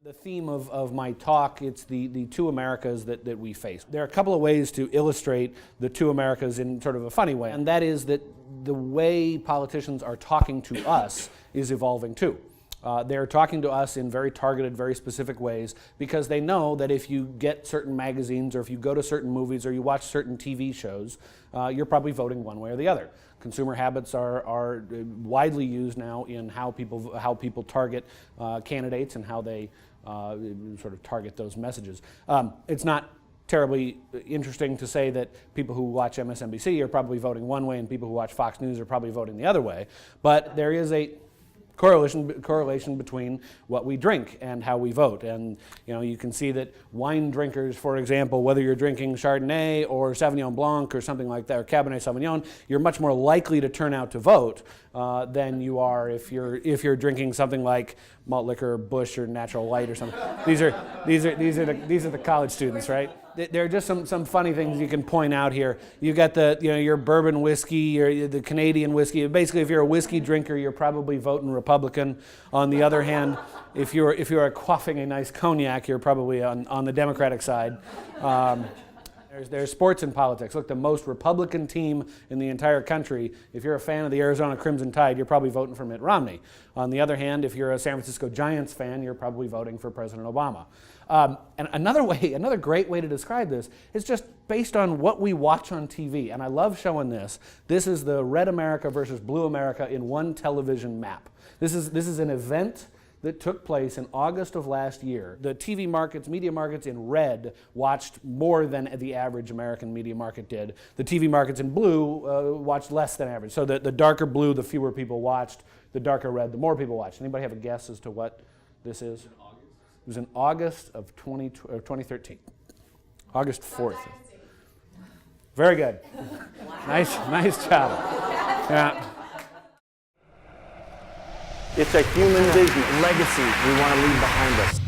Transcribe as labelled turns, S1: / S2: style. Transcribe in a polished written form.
S1: The theme of my talk, it's the two Americas that we face. There are a couple of ways to illustrate the two Americas in sort of a funny way, and that is that the way politicians are talking to us is evolving too. They're talking to us in very targeted, very specific ways because they know that if you get certain magazines or if you go to certain movies or you watch certain TV shows, you're probably voting one way or the other. Consumer habits are widely used now in how people target candidates and how they sort of target those messages. It's not terribly interesting to say that people who watch MSNBC are probably voting one way and people who watch Fox News are probably voting the other way, but there is a correlation between what we drink and how we vote. And you can see that wine drinkers, for example, whether you're drinking Chardonnay or Sauvignon Blanc or something like that, or Cabernet Sauvignon, you're much more likely to turn out to vote than you are if you're drinking something like malt liquor, Busch, or Natural Light or something. These are the college students, right? There are just some funny things you can point out here. You got your bourbon whiskey, or the Canadian whiskey. Basically, if you're a whiskey drinker, you're probably voting Republican. On the other hand, if you're quaffing a nice cognac, you're probably on the Democratic side. There's sports and politics. Look, the most Republican team in the entire country, if you're a fan of the Arizona Crimson Tide, you're probably voting for Mitt Romney. On the other hand, if you're a San Francisco Giants fan, you're probably voting for President Obama. And another great way to describe this is just based on what we watch on TV. And I love showing this. This is the red America versus blue America in one television map. This is an event that took place in August of last year. The TV markets, media markets in red watched more than the average American media market did. The TV markets in blue watched less than average. So the darker blue, the fewer people watched. The darker red, the more people watched. Anybody have a guess as to what this is? It was in August of 2013. August 4th. Very good. Nice job. Yeah.
S2: It's a human business legacy we want to leave behind us.